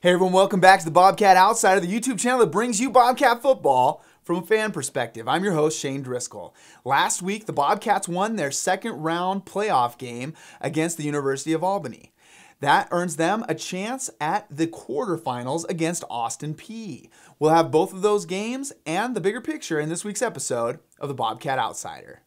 Hey everyone, welcome back to the Bobcat Outsider, the YouTube channel that brings you Bobcat football from a fan perspective. I'm your host, Shane Driscoll. Last week, the Bobcats won their second round playoff game against the University of Albany. That earns them a chance at the quarterfinals against Austin Peay. We'll have both of those games and the bigger picture in this week's episode of the Bobcat Outsider.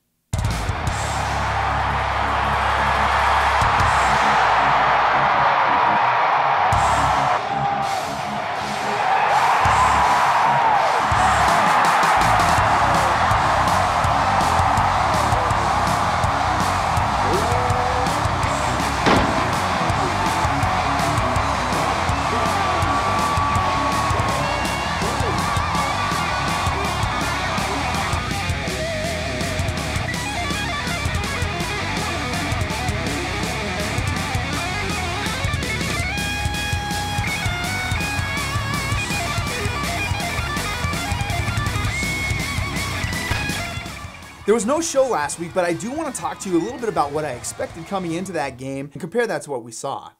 There was no show last week, but I do want to talk to you a little bit about what I expected coming into that game and compare that to what we saw.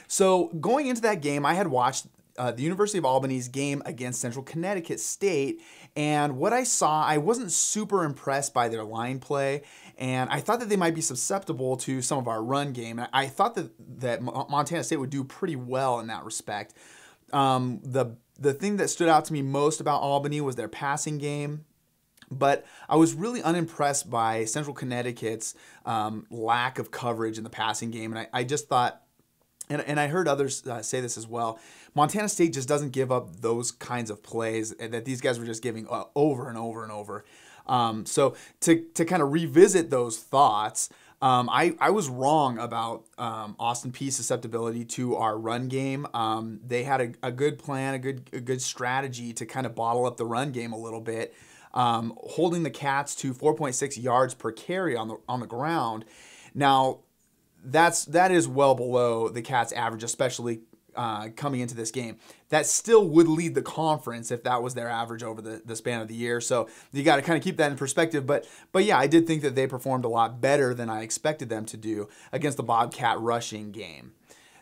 So going into that game, I had watched the University of Albany's game against Central Connecticut State, and what I saw, I wasn't super impressed by their line play, and I thought that they might be susceptible to some of our run game. And I thought that Montana State would do pretty well in that respect. The thing that stood out to me most about Albany was their passing game. But I was really unimpressed by Central Connecticut's lack of coverage in the passing game. And I just thought, and I heard others say this as well, Montana State just doesn't give up those kinds of plays that these guys were just giving over and over and over. So to kind of revisit those thoughts, I was wrong about Austin Peay's susceptibility to our run game. They had a good plan, a good strategy to kind of bottle up the run game a little bit. Holding the Cats to 4.6 yards per carry on the ground. Now, that is well below the Cats' average, especially coming into this game. That still would lead the conference if that was their average over the span of the year. So you got to kind of keep that in perspective. But yeah, I did think that they performed a lot better than I expected them to do against the Bobcat rushing game.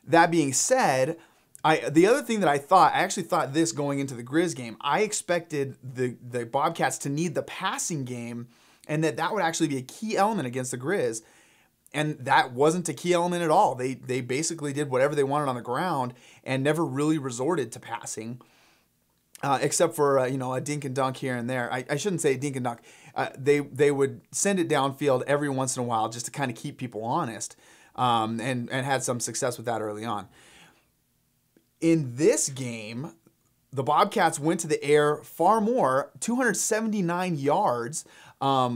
That being said, the other thing that I actually thought this going into the Grizz game, I expected the Bobcats to need the passing game and that would actually be a key element against the Grizz. And that wasn't a key element at all. They basically did whatever they wanted on the ground and never really resorted to passing, except for a dink and dunk here and there. I shouldn't say dink and dunk. They would send it downfield every once in a while just to kind of keep people honest, and had some success with that early on. In this game, the Bobcats went to the air far more, 279 yards. I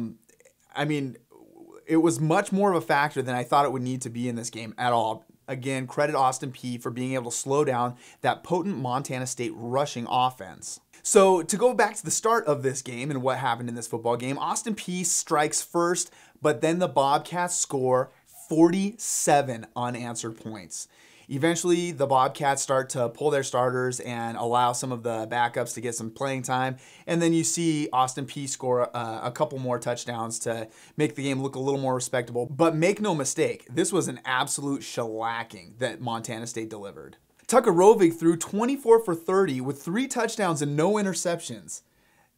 mean, it was much more of a factor than I thought it would need to be in this game at all. Again, credit Austin Peay for being able to slow down that potent Montana State rushing offense. So to go back to the start of this game and what happened in this football game, Austin Peay strikes first, but then the Bobcats score 47 unanswered points. Eventually, the Bobcats start to pull their starters and allow some of the backups to get some playing time. And then you see Austin Peay score a couple more touchdowns to make the game look a little more respectable. But make no mistake, this was an absolute shellacking that Montana State delivered. Tucker Rovig threw 24 for 30 with 3 touchdowns and no interceptions.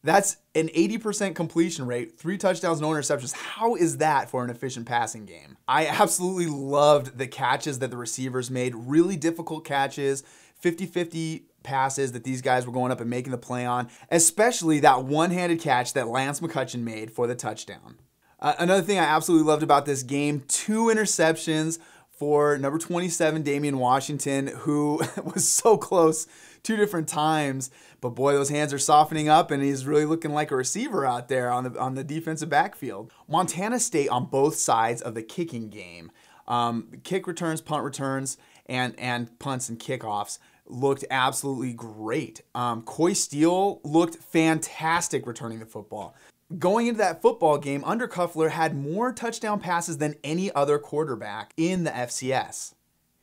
That's an 80% completion rate, 3 touchdowns, no interceptions. How is that for an efficient passing game? I absolutely loved the catches that the receivers made. Really difficult catches, 50-50 passes that these guys were going up and making the play on, especially that one-handed catch that Lance McCutcheon made for the touchdown. Another thing I absolutely loved about this game, 2 interceptions for number 27, Damian Washington, who was so close 2 different times. But boy, those hands are softening up, and he's really looking like a receiver out there on the defensive backfield. Montana State on both sides of the kicking game, kick returns, punt returns, and punts and kickoffs looked absolutely great. Coy Steele looked fantastic returning the football. Going into that football game, Undercuffler had more touchdown passes than any other quarterback in the FCS.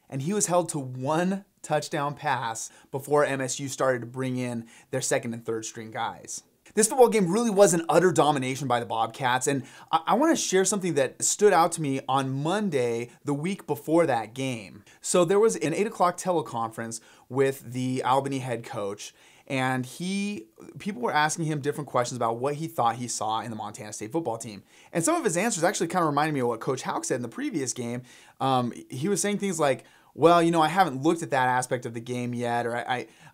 And he was held to 1 touchdown pass before MSU started to bring in their second and third string guys. This football game really was an utter domination by the Bobcats, and I want to share something that stood out to me on Monday, the week before that game. So there was an 8 o'clock teleconference with the Albany head coach, and people were asking him different questions about what he thought he saw in the Montana State football team. And some of his answers actually kind of reminded me of what Coach Houck said in the previous game. He was saying things like, well, you know, I haven't looked at that aspect of the game yet, or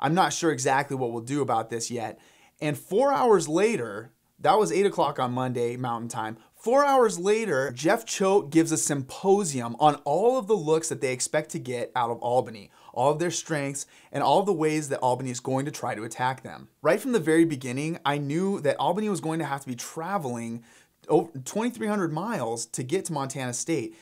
I'm not sure exactly what we'll do about this yet. And 4 hours later, that was 8 o'clock on Monday Mountain Time. 4 hours later, Jeff Choate gives a symposium on all of the looks that they expect to get out of Albany, all of their strengths, and all of the ways that Albany is going to try to attack them. Right from the very beginning, I knew that Albany was going to have to be traveling over 2,300 miles to get to Montana State.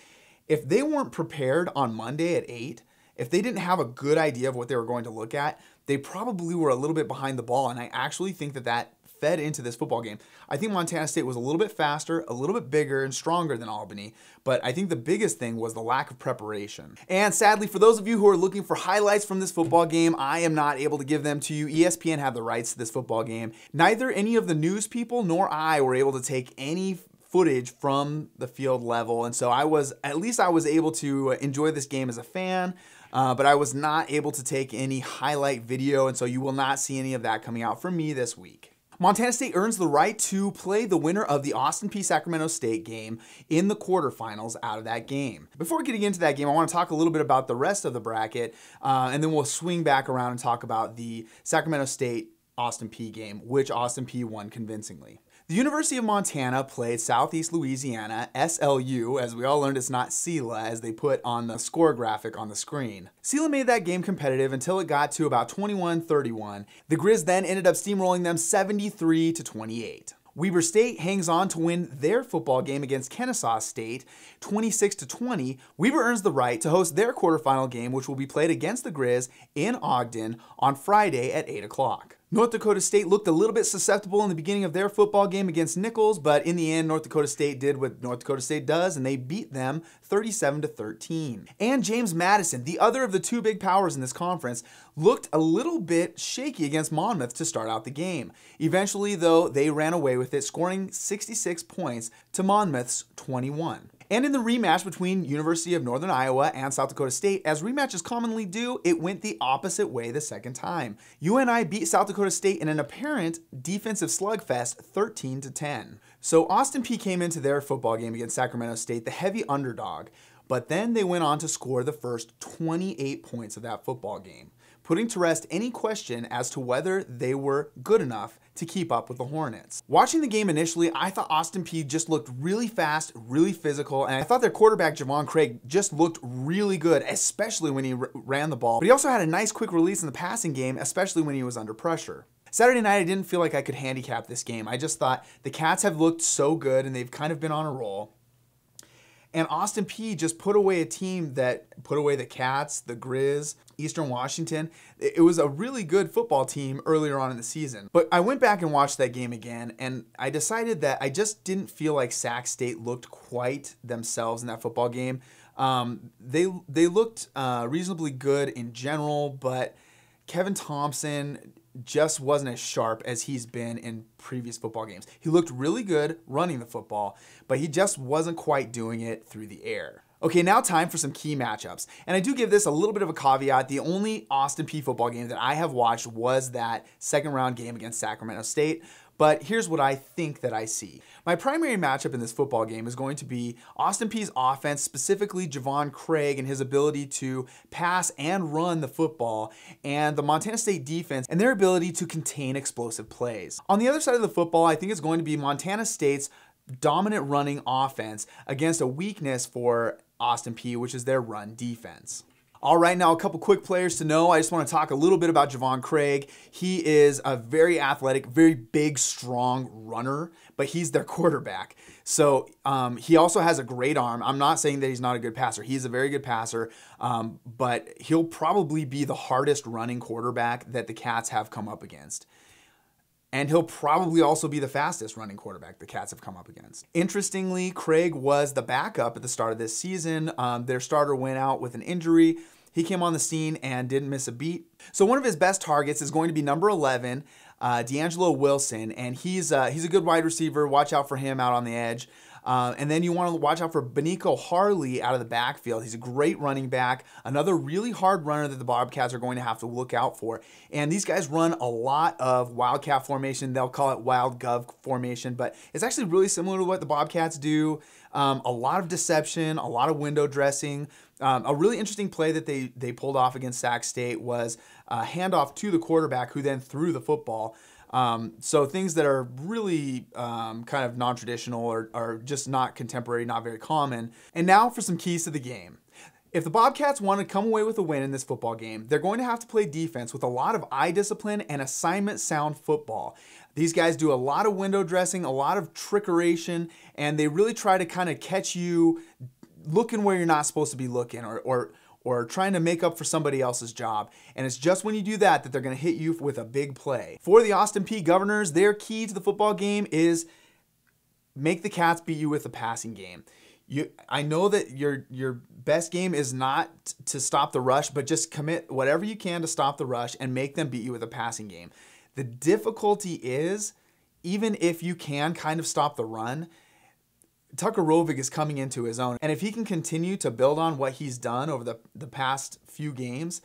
If they weren't prepared on Monday at 8, if they didn't have a good idea of what they were going to look at, they probably were a little bit behind the ball, and I actually think that fed into this football game. I think Montana State was a little bit faster, a little bit bigger and stronger than Albany, but I think the biggest thing was the lack of preparation. And sadly, for those of you who are looking for highlights from this football game, I am not able to give them to you. ESPN had the rights to this football game. Neither any of the news people nor I were able to take any footage from the field level, and so I was able to enjoy this game as a fan. But I was not able to take any highlight video, and so you will not see any of that coming out from me this week. Montana State earns the right to play the winner of the Austin Peay Sacramento State game in the quarterfinals out of that game. Before getting into that game, I want to talk a little bit about the rest of the bracket, and then we'll swing back around and talk about the Sacramento State Austin Peay game, which Austin Peay won convincingly. The University of Montana played Southeast Louisiana, SLU, as we all learned it's not SELA, as they put on the score graphic on the screen. SELA made that game competitive until it got to about 21-31. The Grizz then ended up steamrolling them 73-28. Weber State hangs on to win their football game against Kennesaw State 26-20. Weber earns the right to host their quarterfinal game, which will be played against the Grizz in Ogden on Friday at 8 o'clock. North Dakota State looked a little bit susceptible in the beginning of their football game against Nichols, but in the end, North Dakota State did what North Dakota State does, and they beat them 37-13. And James Madison, the other of the two big powers in this conference, looked a little bit shaky against Monmouth to start out the game. Eventually, though, they ran away with it, scoring 66 points to Monmouth's 21. And in the rematch between University of Northern Iowa and South Dakota State, as rematches commonly do, it went the opposite way the second time. UNI beat South Dakota State in an apparent defensive slugfest 13-10. So Austin Peay came into their football game against Sacramento State the heavy underdog, but then they went on to score the first 28 points of that football game, putting to rest any question as to whether they were good enough to keep up with the Hornets. Watching the game initially, I thought Austin Peay just looked really fast, really physical, and I thought their quarterback, Javon Craig, just looked really good, especially when he ran the ball. But he also had a nice quick release in the passing game, especially when he was under pressure. Saturday night, I didn't feel like I could handicap this game. I just thought the Cats have looked so good, and they've kind of been on a roll. And Austin Peay just put away a team that put away the Cats, the Grizz, Eastern Washington. It was a really good football team earlier on in the season. But I went back and watched that game again, and I decided that I just didn't feel like Sac State looked quite themselves in that football game. They looked reasonably good in general, but Kevin Thompson just wasn't as sharp as he's been in previous football games. He looked really good running the football, but he just wasn't quite doing it through the air. Okay, now time for some key matchups. And I do give this a little bit of a caveat. The only Austin Peay football game that I have watched was that second round game against Sacramento State. But here's what I think that I see. My primary matchup in this football game is going to be Austin Peay's offense, specifically Javon Craig and his ability to pass and run the football, and the Montana State defense and their ability to contain explosive plays. On the other side of the football, I think it's going to be Montana State's dominant running offense against a weakness for Austin Peay, which is their run defense. All right, now a couple quick players to know. I just want to talk a little bit about Javon Craig. He is a very athletic, very big, strong runner, but he's their quarterback. So he also has a great arm. I'm not saying that he's not a good passer. He's a very good passer, but he'll probably be the hardest running quarterback that the Cats have come up against. And he'll probably also be the fastest running quarterback the Cats have come up against. Interestingly, Craig was the backup at the start of this season. Their starter went out with an injury. He came on the scene and didn't miss a beat. So one of his best targets is going to be number 11, D'Angelo Wilson, and he's a good wide receiver. Watch out for him out on the edge. And then you want to watch out for Benico Harley out of the backfield. He's a great running back, another really hard runner that the Bobcats are going to have to look out for. And these guys run a lot of wildcat formation. They'll call it wild gov formation, but it's actually really similar to what the Bobcats do. A lot of deception, a lot of window dressing. A really interesting play that they pulled off against Sac State was a handoff to the quarterback who then threw the football. So things that are really kind of non-traditional or just not contemporary, not very common. And now for some keys to the game. If the Bobcats want to come away with a win in this football game, they're going to have to play defense with a lot of eye discipline and assignment sound football. These guys do a lot of window dressing, a lot of trickeration, and they really try to kind of catch you looking where you're not supposed to be looking or trying to make up for somebody else's job. And it's just when you do that that they're going to hit you with a big play. For the Austin Peay Governors, their key to the football game is make the Cats beat you with a passing game. I know that your best game is not to stop the rush, but just commit whatever you can to stop the rush and make them beat you with a passing game. The difficulty is, even if you can kind of stop the run, Tucker Rovig is coming into his own. And if he can continue to build on what he's done over the past few games,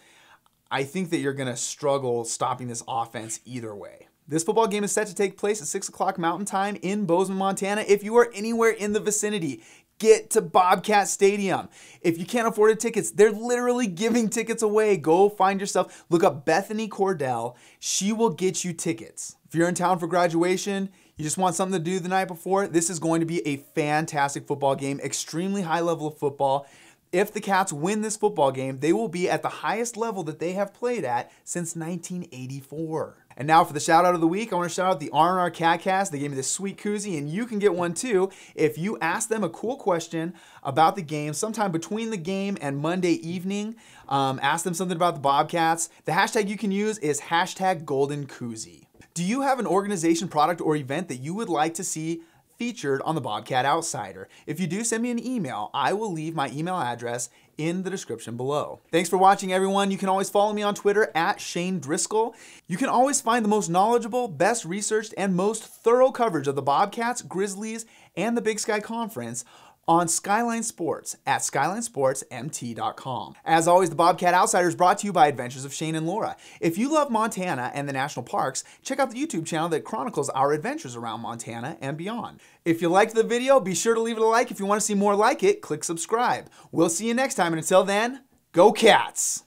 I think that you're going to struggle stopping this offense either way. This football game is set to take place at 6 o'clock Mountain Time in Bozeman, Montana. If you are anywhere in the vicinity, get to Bobcat Stadium. If you can't afford tickets, they're literally giving tickets away. Go find yourself. Look up Bethany Cordell. She will get you tickets. If you're in town for graduation, you just want something to do the night before, this is going to be a fantastic football game, extremely high level of football. If the Cats win this football game, they will be at the highest level that they have played at since 1984. And now for the shout out of the week, I want to shout out the R&R Cat Cast. They gave me this sweet koozie, and you can get one too if you ask them a cool question about the game sometime between the game and Monday evening. Ask them something about the Bobcats. The hashtag you can use is #GoldenKoozie. Do you have an organization, product, or event that you would like to see featured on the Bobcat Outsider? If you do, send me an email. I will leave my email address in the description below. Thanks for watching, everyone. You can always follow me on Twitter @ShaneDriscoll. You can always find the most knowledgeable, best researched, and most thorough coverage of the Bobcats, Grizzlies, and the Big Sky Conference on Skyline Sports at SkylineSportsMT.com. As always, the Bobcat Outsider is brought to you by Adventures of Shane and Laura. If you love Montana and the national parks, check out the YouTube channel that chronicles our adventures around Montana and beyond. If you liked the video, be sure to leave it a like. If you want to see more like it, click subscribe. We'll see you next time, and until then, go Cats!